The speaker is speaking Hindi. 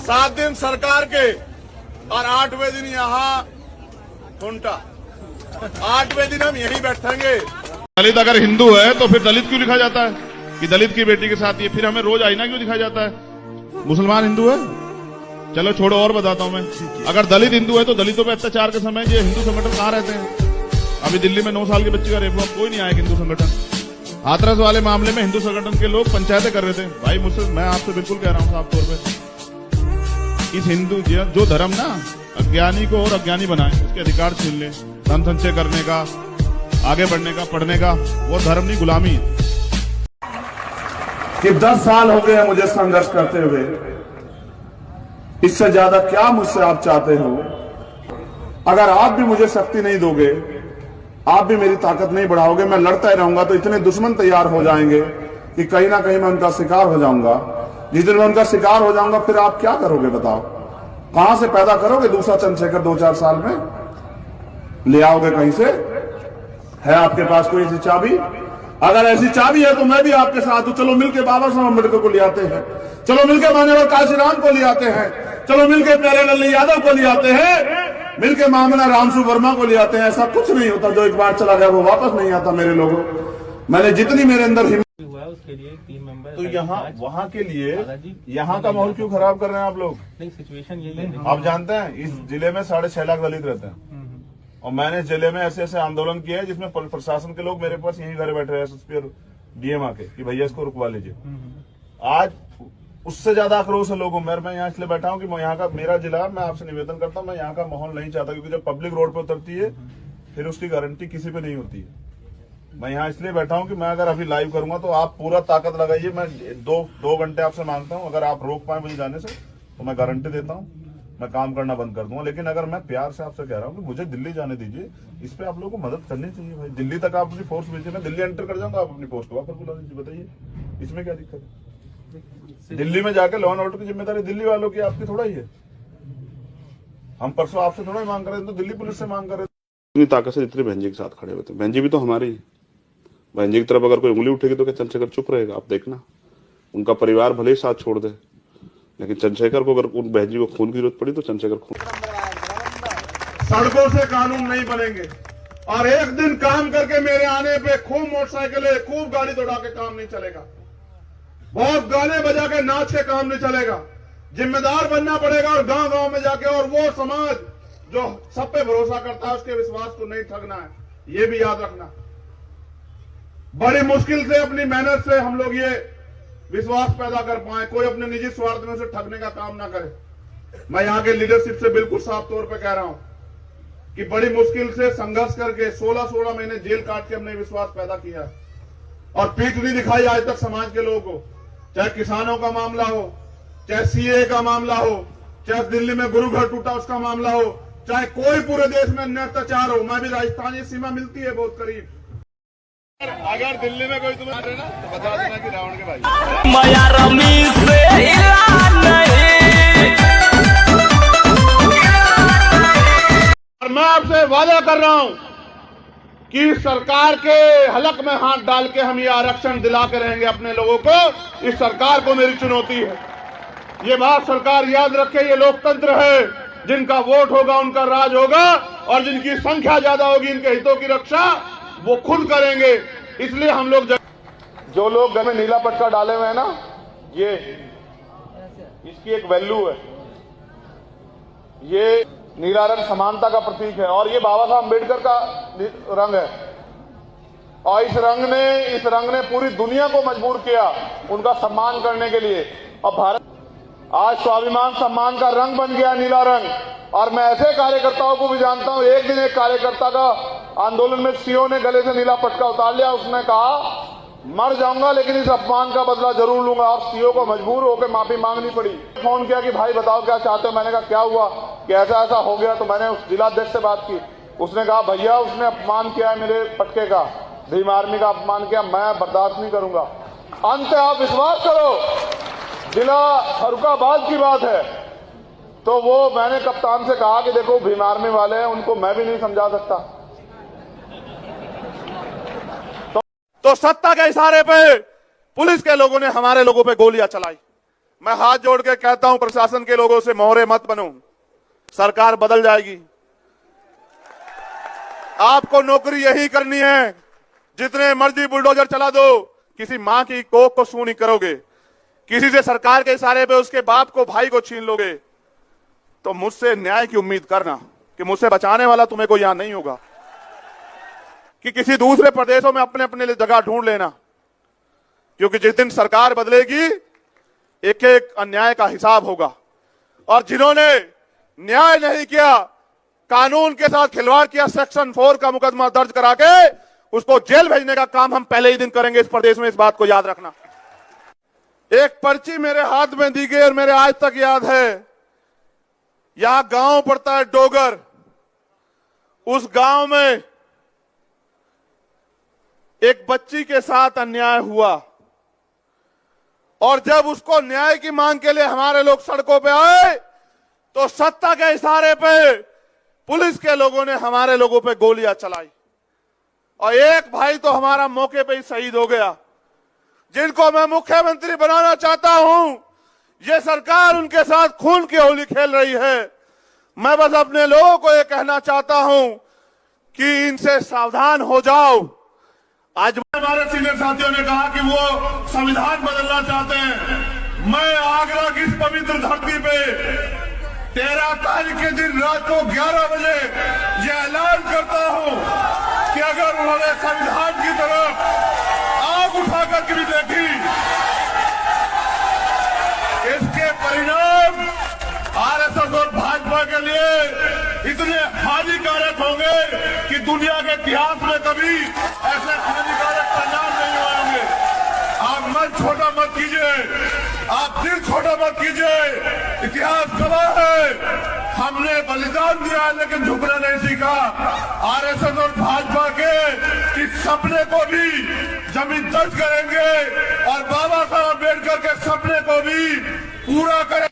7 दिन सरकार के और 8वें दिन यहाँ खूंटा। 8वें दिन हम यहीं बैठेंगे। दलित अगर हिंदू है तो फिर दलित क्यों लिखा जाता है कि दलित की बेटी के साथ ये, फिर हमें रोज आईना क्यों दिखाया जाता है? मुसलमान हिंदू है? चलो छोड़ो, और बताता हूं मैं। अगर दलित हिंदू है तो दलितों पे अत्याचार के समय ये हिंदू संगठन कहां रहते हैं? अभी दिल्ली में 9 साल के बच्चे का रेप हुआ, कोई नहीं आया हिंदू संगठन। हाथरस वाले मामले में हिंदू संगठन के लोग पंचायतें कर रहे थे। भाई मुझसे, मैं आपसे बिल्कुल कह रहा हूं साफ तौर पे, इस हिंदू जो धर्म ना अज्ञानी को और अज्ञानी बनाए, उसके अधिकार छीन ले, धन संचय करने का, आगे बढ़ने का, पढ़ने का, वो धर्म नहीं गुलामी है। कि 10 साल हो गए मुझे संघर्ष करते हुए, इससे ज्यादा क्या मुझसे आप चाहते हो? अगर आप भी मुझे शक्ति नहीं दोगे, आप भी मेरी ताकत नहीं बढ़ाओगे, मैं लड़ता ही रहूंगा, तो इतने दुश्मन तैयार हो जाएंगे कि कहीं ना कहीं मैं उनका शिकार हो जाऊंगा। जिस दिन मैं उनका शिकार हो जाऊंगा, फिर आप क्या करोगे बताओ? कहां से पैदा करोगे दूसरा चंद्रशेखर? 2-4 साल में ले आओगे कहीं से? है आपके पास कोई ऐसी चाबी? अगर ऐसी चाबी है तो मैं भी आपके साथ हूं। चलो मिलके बाबा साहब अम्बेडकर को ले आते हैं, चलो मिलके मान्यवर काशीराम को ले आते हैं, चलो मिलके प्यारेलाल यादव को ले आते हैं, मिलके मामना रामसु वर्मा को ले आते हैं। ऐसा कुछ नहीं होता, जो एक बार चला गया वो वापस नहीं आता। मेरे लोगों, मैंने जितनी मेरे अंदर हिम्मत हुआ उसके लिए 3 मेंबर। तो यहाँ वहाँ के लिए यहाँ का माहौल क्यों खराब कर रहे हैं आप लोग? नहीं, सिचुएशन यही है। आप जानते हैं इस जिले में 6.5 लाख दलित रहते हैं, और मैंने जिले में ऐसे ऐसे आंदोलन किए हैं जिसमें प्रशासन के लोग मेरे पास यहीं घर बैठे हैं, एसएसपी और डीएम आके, कि भैया इसको रुकवा लीजिए। आज उससे ज्यादा आक्रोश है लोगों में। मैं यहाँ इसलिए बैठा हूँ कि यहाँ का मेरा जिला, मैं आपसे निवेदन करता हूँ, मैं यहाँ का माहौल नहीं चाहता, क्योंकि जब पब्लिक रोड पे उतरती है फिर उसकी गारंटी किसी पे नहीं होती है। मैं यहाँ इसलिए बैठा हूँ कि मैं अगर अभी लाइव करूंगा तो आप पूरा ताकत लगाइए। मैं 2 घंटे आपसे मांगता हूँ, अगर आप रोक पाए मुझे जाने से तो मैं गारंटी देता हूँ मैं काम करना बंद कर दूंगा। लेकिन अगर मैं प्यार से आपसे कह रहा हूँ कि मुझे दिल्ली जाने दीजिए, इस पे आप लोगों को मदद करनी चाहिए भाई। दिल्ली तक आप अपनी फोर्स भेजिए, मैं दिल्ली एंटर कर जाऊंगा, आप अपनी फोर्स को वापस बुला दीजिए। बताइए इसमें क्या दिक्कत है? दिल्ली में जाके लॉ एंड ऑर्डर की जिम्मेदारी दिल्ली वालों की, आपकी थोड़ा ही है। हम परसों आपसे थोड़ा ही मांग कर रहे थे, तो दिल्ली पुलिस से मांग कर रहे थे। इतनी ताकत से जितने बहन जी के साथ खड़े हुए थे, बहन जी भी तो हमारी है। बहन जी की तरफ अगर कोई उंगली उठेगी तो क्या चंद्रशेखर चुप रहेगा? आप देखना, उनका परिवार भले ही साथ छोड़ दे, लेकिन चंद्रशेखर को अगर उन बहन जी को खून की जरूरत पड़ी तो चंद्रशेखर खून। सड़कों से कानून नहीं बनेंगे, और एक दिन काम करके मेरे आने पे खूब मोटरसाइकिलें, खूब गाड़ी दौड़ा के काम नहीं चलेगा, बहुत गाने बजा के नाच के काम नहीं चलेगा। जिम्मेदार बनना पड़ेगा, और गांव गांव में जाके, और वो समाज जो सब पे भरोसा करता है उसके विश्वास को नहीं ठगना है, ये भी याद रखना। बड़ी मुश्किल से अपनी मेहनत से हम लोग ये विश्वास पैदा कर पाए। कोई अपने निजी स्वार्थ में से ठगने का काम ना करे। मैं यहाँ के लीडरशिप से बिल्कुल साफ तौर पे कह रहा हूं कि बड़ी मुश्किल से संघर्ष करके 16 महीने जेल काट के हमने विश्वास पैदा किया, और पीठ नहीं दिखाई आज तक समाज के लोगों को। चाहे किसानों का मामला हो, चाहे सीए का मामला हो, चाहे दिल्ली में गुरु घर टूटा उसका मामला हो, चाहे कोई पूरे देश में अन्य अत्याचार हो। मैं भी राजस्थानी सीमा मिलती है बहुत करीब। अगर दिल्ली में कोई तुम्हें ना तो बता देना कि रावण के भाई और मैं आपसे वादा कर रहा हूं कि सरकार के हलक में हाथ डाल के हम ये आरक्षण दिला के रहेंगे अपने लोगों को। इस सरकार को मेरी चुनौती है, ये बात सरकार याद रखे। ये लोकतंत्र है, जिनका वोट होगा उनका राज होगा, और जिनकी संख्या ज्यादा होगी इनके हितों की रक्षा वो खुद करेंगे। इसलिए हम लोग जो लोग घर में नीला पटका डाले हुए हैं ना, ये इसकी एक वैल्यू है। ये नीला रंग समानता का प्रतीक है, और ये बाबा साहब अम्बेडकर का रंग है, और इस रंग ने पूरी दुनिया को मजबूर किया उनका सम्मान करने के लिए। और भारत आज स्वाभिमान सम्मान का रंग बन गया नीला रंग। और मैं ऐसे कार्यकर्ताओं को भी जानता हूं, एक दिन एक कार्यकर्ता का आंदोलन में सीओ ने गले से नीला पटका उतार लिया। उसने कहा मर जाऊंगा लेकिन इस अपमान का बदला जरूर लूंगा, और सीओ को मजबूर होकर माफी मांगनी पड़ी। फोन किया कि भाई बताओ क्या चाहते हो? मैंने कहा क्या हुआ कि ऐसा ऐसा हो गया। तो मैंने उस जिलाध्यक्ष से बात की, उसने कहा भैया उसने अपमान किया है मेरे पटके का, भीम आर्मी का अपमान किया, मैं बर्दाश्त नहीं करूंगा। अंत आप विश्वास करो, जिला फर्रुखाबाद की बात है, तो वो मैंने कप्तान से कहा कि देखो भीम आर्मी वाले हैं, उनको मैं भी नहीं समझा सकता। तो सत्ता के इशारे पे पुलिस के लोगों ने हमारे लोगों पे गोलियां चलाई, मैं हाथ जोड़ के कहता हूं प्रशासन के लोगों से, मोहरे मत बनो, सरकार बदल जाएगी। आपको नौकरी यही करनी है, जितने मर्जी बुलडोजर चला दो, किसी मां की कोख को सूं नहीं करोगे, किसी से सरकार के इशारे पे उसके बाप को भाई को छीन लोगे, तो मुझसे न्याय की उम्मीद करना कि मुझसे बचाने वाला तुम्हें कोई यहां नहीं होगा, कि किसी दूसरे प्रदेशों में अपने अपने लिए जगह ढूंढ लेना, क्योंकि जिस दिन सरकार बदलेगी एक एक अन्याय का हिसाब होगा। और जिन्होंने न्याय नहीं किया, कानून के साथ खिलवाड़ किया, सेक्शन 4 का मुकदमा दर्ज करा के उसको जेल भेजने का काम हम पहले ही दिन करेंगे इस प्रदेश में, इस बात को याद रखना। एक पर्ची मेरे हाथ में दी गई और मेरे आज तक याद है, यहां गांव पड़ता है डोगर, उस गांव में एक बच्ची के साथ अन्याय हुआ और जब उसको न्याय की मांग के लिए हमारे लोग सड़कों पे आए तो सत्ता के इशारे पे पुलिस के लोगों ने हमारे लोगों पे गोलियां चलाई और एक भाई तो हमारा मौके पे ही शहीद हो गया, जिनको मैं मुख्यमंत्री बनाना चाहता हूं। ये सरकार उनके साथ खून की होली खेल रही है। मैं बस अपने लोगों को ये कहना चाहता हूं कि इनसे सावधान हो जाओ। आज हमारे सीनियर साथियों ने कहा कि वो संविधान बदलना चाहते हैं। मैं आगरा की इस पवित्र धरती पे 13 तारीख के दिन रात को 11 बजे ये ऐलान करता हूं कि अगर उन्होंने संविधान की तरफ आग उठाकर के भी देखी, इसके परिणाम आरएसएस और भाजपा के लिए इतने हानिकारक होंगे कि दुनिया के इतिहास में कभी ऐसे हानिकारक परिणाम नहीं हुए होंगे। आप मन छोटा मत कीजिए, आप दिल छोटा मत कीजिए। इतिहास गवाह है, हमने बलिदान दिया है लेकिन झुकना नहीं सीखा। आरएसएस और भाजपा के इस सपने को भी जमीन दर्ज करेंगे और बाबा साहब अम्बेडकर के सपने को भी पूरा करेंगे।